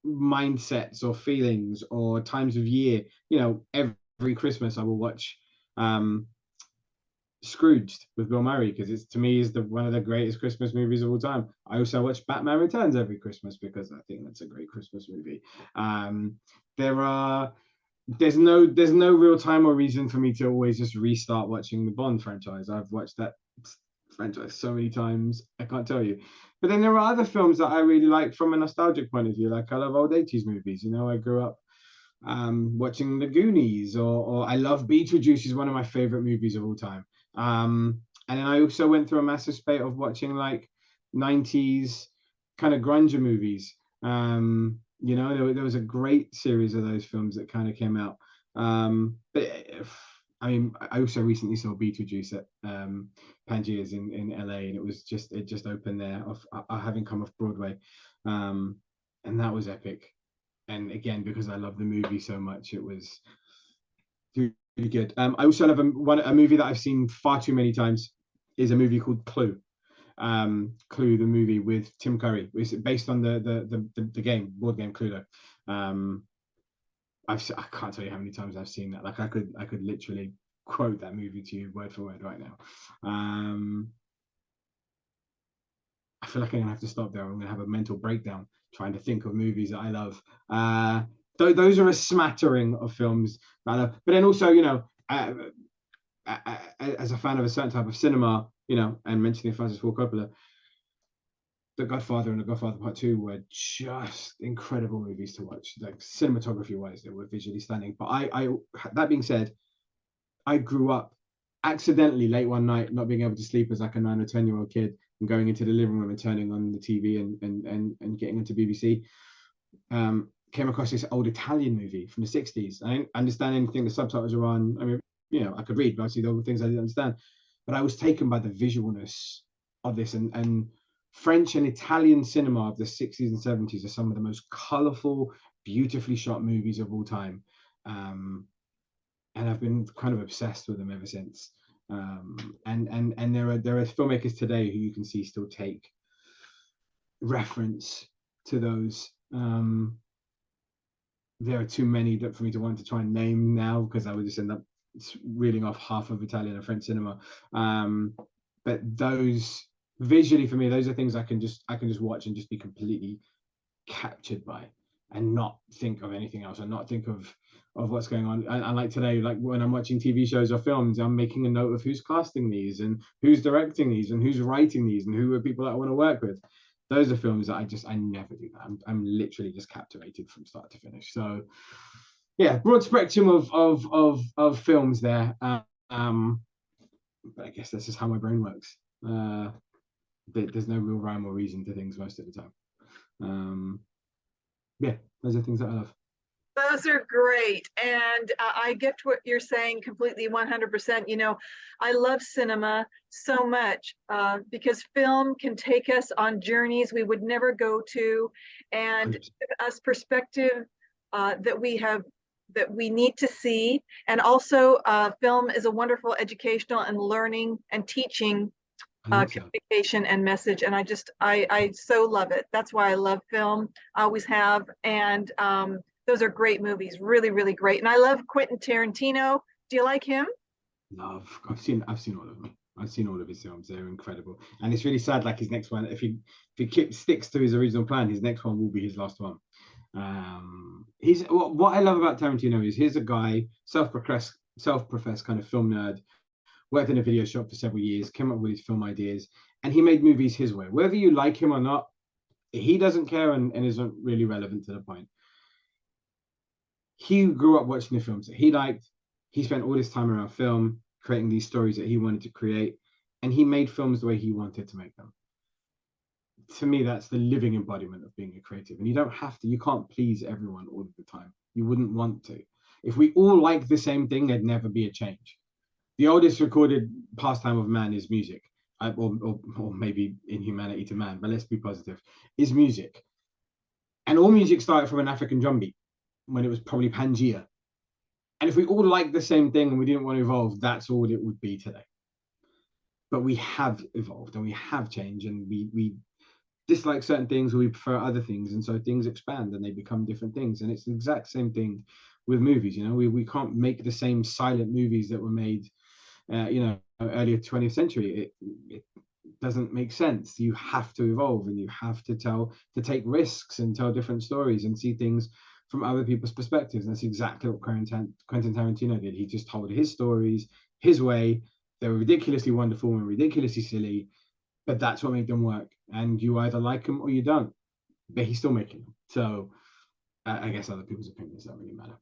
mindsets or feelings or times of year. You know, every Christmas I will watch Scrooged with Bill Murray, because it's, to me, is one of the greatest Christmas movies of all time. I also watch Batman Returns every Christmas because I think that's a great Christmas movie. There are there's no real time or reason for me to always just restart watching the Bond franchise. I've watched that franchise so many times, I can't tell you. But then there are other films that I really like from a nostalgic point of view. Like I love old 80s movies. You know, I grew up watching The Goonies, or I love Beetlejuice is one of my favorite movies of all time. And then I also went through a massive spate of watching like 90s kind of grunge movies. You know, there was a great series of those films that kind of came out. But I mean, I also recently saw Beetlejuice at Pangaea's in LA, and it just opened there, off having come off Broadway, and that was epic. And again, because I love the movie so much, it was really good. I also love a movie that I've seen far too many times is a movie called Clue. Clue, the movie with Tim Curry. It's based on the game, board game Cluedo. I can't tell you how many times I've seen that. Like I could literally quote that movie to you word for word right now. I feel like I'm gonna have to stop there. I'm gonna have a mental breakdown trying to think of movies that I love. Those are a smattering of films that I love. But then also, you know, as a fan of a certain type of cinema, you know, and mentioning Francis Ford Coppola, The Godfather and The Godfather Part 2 were just incredible movies to watch. Like cinematography wise, they were visually stunning. But that being said, I grew up accidentally late one night, not being able to sleep as like a 9 or 10-year-old kid, and going into the living room and turning on the TV and getting into BBC. Came across this old Italian movie from the 60s. I didn't understand anything the subtitles were on. I mean, you know, I could read, but obviously there were things I didn't understand. But I was taken by the visualness of this, and French and Italian cinema of the 60s and 70s are some of the most colorful, beautifully shot movies of all time. And I've been kind of obsessed with them ever since. And there are filmmakers today who you can see still take reference to those. There are too many that for me to want to try and name now, because I would just end up reading off half of Italian and French cinema. But those visually for me, those are things I can just watch and just be completely captured by, and not think of anything else, and not think of what's going on. And like today, like when I'm watching TV shows or films, I'm making a note of who's casting these and who's directing these and who's writing these and who are people that I want to work with. Those are films that I never do that. I'm literally just captivated from start to finish. So yeah, broad spectrum of films there. But I guess that's just how my brain works. There's no real rhyme or reason to things most of the time. Yeah, those are things that I love. Those are great. And I get what you're saying completely 100%. You know, I love cinema so much because film can take us on journeys we would never go to, and give us perspective that we need to see. And also film is a wonderful educational and learning and teaching communication and message. And I so love it. That's why I love film. I always have. And those are great movies, really, really great. And I love Quentin Tarantino. Do you like him? Love. I've seen all of them. I've seen all of his films. They're incredible. And it's really sad, like his next one, if he sticks to his original plan, his next one will be his last one. He's what I love about Tarantino is he's a guy, self-professed kind of film nerd, worked in a video shop for several years, came up with his film ideas, and he made movies his way. Whether you like him or not, he doesn't care and isn't really relevant to the point. He grew up watching the films that he liked. He spent all this time around film, creating these stories that he wanted to create, and he made films the way he wanted to make them. To me, that's the living embodiment of being a creative. And you don't have to, you can't please everyone all of the time. You wouldn't want to. If we all like the same thing, there'd never be a change. The oldest recorded pastime of man is music, or maybe inhumanity to man, but let's be positive, is music. And all music started from an African drum beat when it was probably Pangea. And if we all liked the same thing and we didn't want to evolve, that's all it would be today. But we have evolved and we have changed, and we dislike certain things or we prefer other things. And so things expand and they become different things. And it's the exact same thing with movies. You know, we can't make the same silent movies that were made, earlier 20th century. It doesn't make sense. You have to evolve and you have to take risks and tell different stories and see things from other people's perspectives. And that's exactly what Quentin Tarantino did. He just told his stories his way. They were ridiculously wonderful and ridiculously silly, but that's what made them work. And you either like them or you don't, but he's still making them. So I guess other people's opinions don't really matter.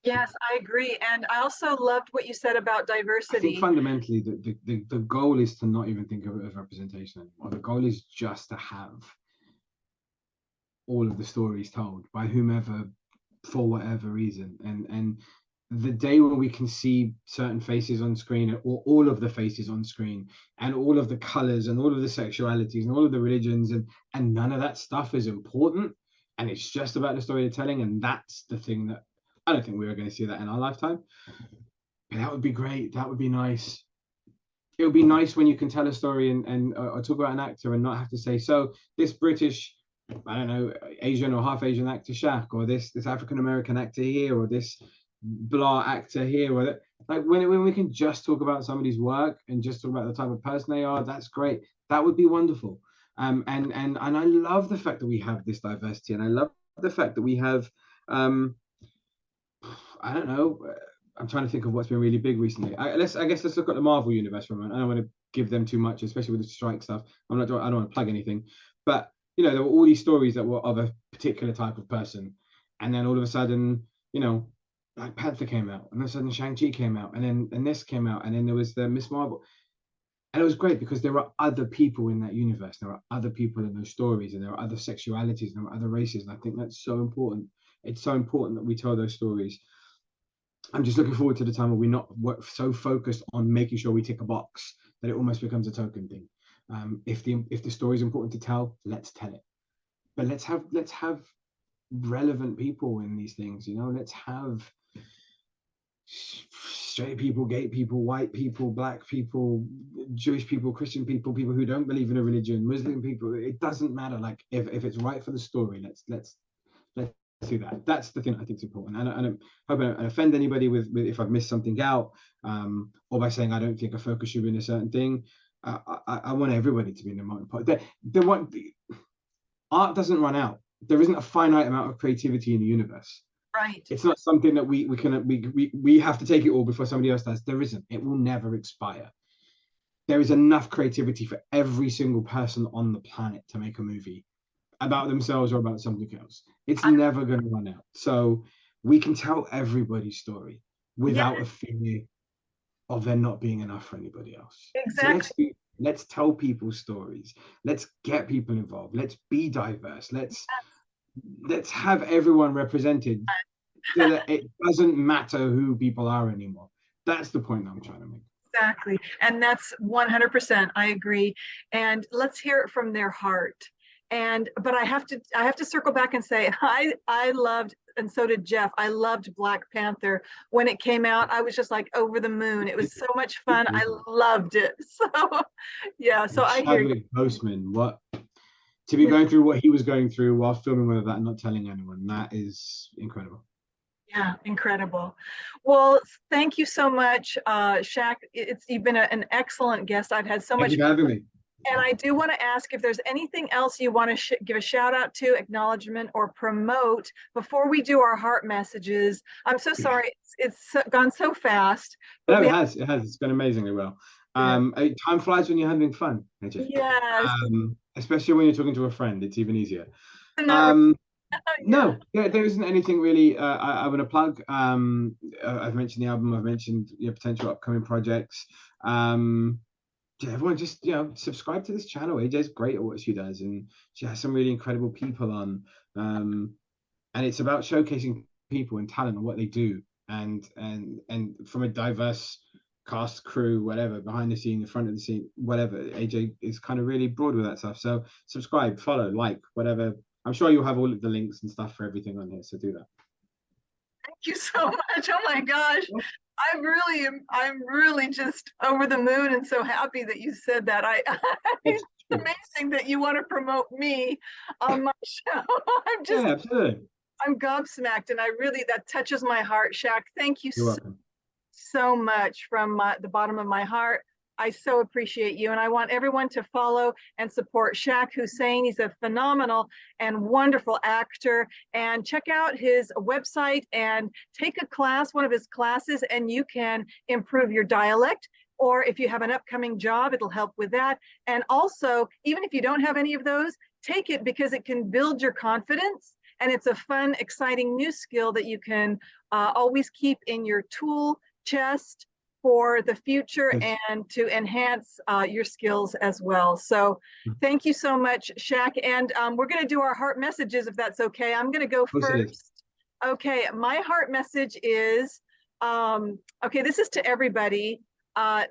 Yes, I agree. And I also loved what you said about I think diversity. fundamentally the goal is to not even think of it as representation anymore. The goal is just to have all of the stories told by whomever, for whatever reason. And the day when we can see certain faces on screen, or all of the faces on screen, and all of the colors and all of the sexualities and all of the religions, and none of that stuff is important, and it's just about the story they're telling, and that's the thing that I don't think we are going to see that in our lifetime. But that would be great. That would be nice. It would be nice when you can tell a story and or talk about an actor and not have to say, so this British, I don't know, Asian or half Asian actor Shak, or this African American actor here, or this blah actor here, or that. Like when we can just talk about somebody's work and just talk about the type of person they are, that's great. That would be wonderful. And I love the fact that we have this diversity, and I love the fact that we have, I don't know. I'm trying to think of what's been really big recently. I guess let's look at the Marvel universe for a moment. I don't want to give them too much, especially with the strike stuff. I don't want to plug anything, but you know, there were all these stories that were of a particular type of person, and then all of a sudden, you know, Black Panther came out, and all of a sudden Shang-Chi came out, and this came out, and then there was the Miss Marvel, and it was great because there were other people in that universe. There were other people in those stories, and there were other sexualities, and there were other races, and I think that's so important. It's so important that we tell those stories. I'm just looking forward to the time where we're not so focused on making sure we tick a box that it almost becomes a token thing. If the story is important to tell, let's tell it. But let's have relevant people in these things. You know, let's have straight people, gay people, white people, black people, Jewish people, Christian people, people who don't believe in a religion, Muslim people. It doesn't matter. Like if it's right for the story, let's do that. That's the thing I think is important. And I don't hope I don't offend anybody with if I've missed something out, or by saying I don't think a focus should be in a certain thing. I want everybody to be in the melting pot. Art doesn't run out. There isn't a finite amount of creativity in the universe. Right. It's not something that we have to take it all before somebody else does. There isn't. It will never expire. There is enough creativity for every single person on the planet to make a movie about themselves or about something else. It's never going to run out. So we can tell everybody's story without a fear of there not being enough for anybody else. Exactly. So let's tell people's stories. Let's get people involved. Let's be diverse. Let's have everyone represented so that it doesn't matter who people are anymore. That's the point that I'm trying to make. Exactly. And that's 100%. I agree. And let's hear it from their heart. But I have to circle back and say I loved, and so did Jeff. I loved Black Panther when it came out. I was just like over the moon. It was so much fun. I loved it. So yeah. So I hear you. Boseman, what to be going through what he was going through while filming with that and not telling anyone, that is incredible. Yeah, incredible. Well, thank you so much, Shak. You've been an excellent guest. I've had so much fun. Thank you for having me. And I do want to ask if there's anything else you want to give a shout out to, acknowledgement, or promote before we do our heart messages. I'm so sorry. It's gone so fast. No, it has. It's gone amazingly well. Time flies when you're having fun. Yes. Especially when you're talking to a friend. It's even easier. No, there isn't anything really I want to plug. I've mentioned the album. I've mentioned potential upcoming projects. Everyone just subscribe to this channel. AJ's great at what she does, and she has some really incredible people on. And it's about showcasing people and talent and what they do, and from a diverse cast, crew, whatever, behind the scene, in front of the scene, whatever. AJ is kind of really broad with that stuff. So subscribe, follow, like, whatever. I'm sure you'll have all of the links and stuff for everything on here, so do that. Thank you so much. Oh my gosh. I'm really just over the moon and so happy that you said that. It's amazing that you want to promote me on my show. Absolutely. I'm gobsmacked, and that touches my heart, Shak. Thank you You're welcome. so much from the bottom of my heart. I so appreciate you. And I want everyone to follow and support Shak Hussain. He's a phenomenal and wonderful actor. And check out his website and take a class, one of his classes, and you can improve your dialect. Or if you have an upcoming job, it'll help with that. And also, even if you don't have any of those, take it because it can build your confidence. And it's a fun, exciting new skill that you can always keep in your tool chest for the future and to enhance your skills as well. So thank you so much, Shak. And we're going to do our heart messages, if that's okay. I'm going to go first. Okay, my heart message is, okay, this is to everybody.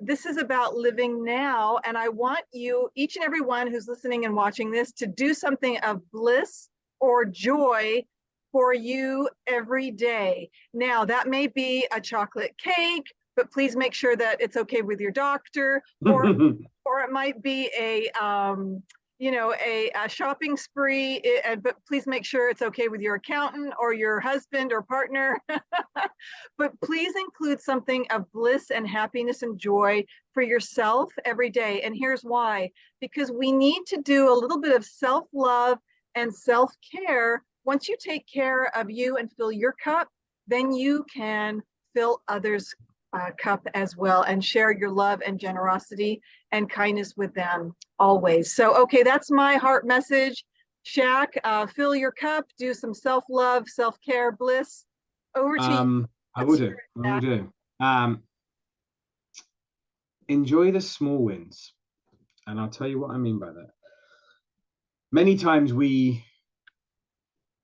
This is about living now. And I want you, each and every one who's listening and watching this, to do something of bliss or joy for you every day. Now, that may be a chocolate cake, but please make sure that it's okay with your doctor, or it might be a shopping spree, but please make sure it's okay with your accountant or your husband or partner. But please include something of bliss and happiness and joy for yourself every day. And here's why: because we need to do a little bit of self-love and self-care. Once you take care of you and fill your cup, then you can fill others' cup as well and share your love and generosity and kindness with them always. So, okay, that's my heart message. Shak, fill your cup, do some self-love, self-care, bliss. Over to you. I will do. I will do. Enjoy the small wins. And I'll tell you what I mean by that. Many times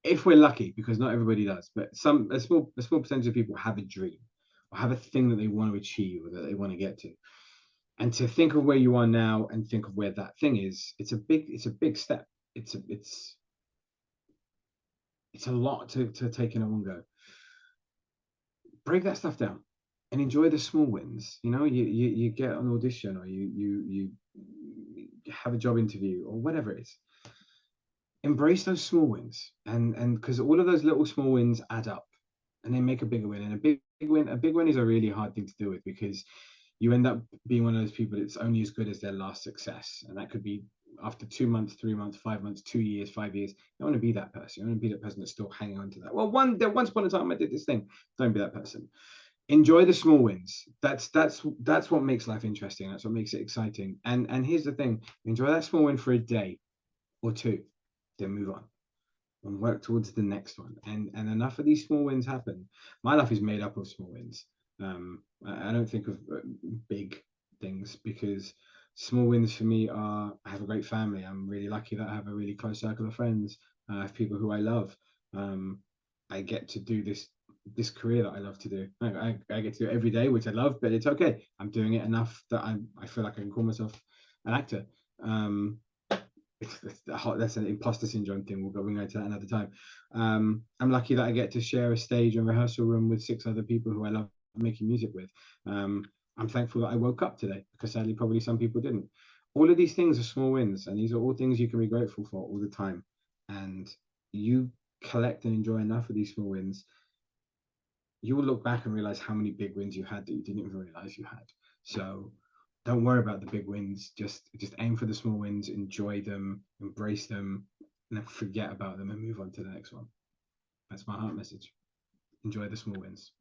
if we're lucky, because not everybody does, but a small percentage of people have a dream or have a thing that they want to achieve or that they want to get to. And to think of where you are now and think of where that thing is, it's a big step. It's a lot to take in a one go. Break that stuff down and enjoy the small wins. You know, you get an audition, or you have a job interview, or whatever it is. Embrace those small wins, and because all of those little small wins add up and they make a bigger win. And a big win is a really hard thing to deal with, because you end up being one of those people that's only as good as their last success. And that could be after 2 months, 3 months, 5 months, 2 years, 5 years. You don't want to be that person. You want to be that person that's still hanging on to that. Well, once upon a time I did this thing. Don't be that person. Enjoy the small wins. That's what makes life interesting. That's what makes it exciting. And here's the thing: enjoy that small win for a day or two, then move on and work towards the next one. And enough of these small wins happen. My life is made up of small wins. I don't think of big things, because small wins for me are, I have a great family. I'm really lucky that I have a really close circle of friends. I have people who I love. I get to do this career that I love to do. I get to do it every day, which I love, but it's okay. I'm doing it enough that I feel like I can call myself an actor. That's an imposter syndrome thing. We'll go into that another time. I'm lucky that I get to share a stage and rehearsal room with 6 other people who I love making music with. I'm thankful that I woke up today, because sadly probably some people didn't. All of these things are small wins, and these are all things you can be grateful for all the time. And you collect and enjoy enough of these small wins, you will look back and realize how many big wins you had that you didn't even realize you had. So don't worry about the big wins. Just aim for the small wins, enjoy them, embrace them, and then forget about them and move on to the next one. That's my heart message. Enjoy the small wins.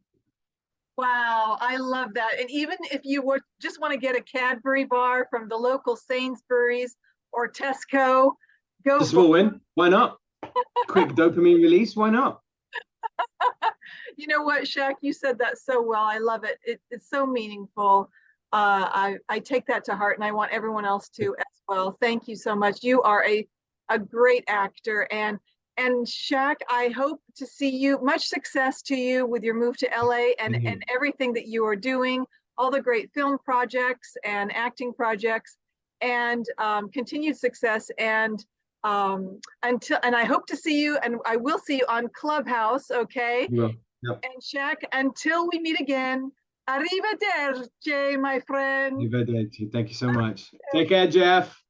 Wow, I love that. And even if you would just want to get a Cadbury bar from the local Sainsbury's or Tesco, go. It's a small win. Why not? Quick dopamine release. Why not? You know what, Shak, you said that so well. I love it. It's so meaningful. I take that to heart, and I want everyone else to as well. Thank you so much. You are a great actor. And Shak, I hope to see you. Much success to you with your move to LA and everything that you are doing, all the great film projects and acting projects, and continued success. And I hope to see you, and I will see you on Clubhouse, okay? Yeah. Yep. And Shak, until we meet again, arrivederci, my friend. Arrivederci. Thank you so much. Take care, Jeff.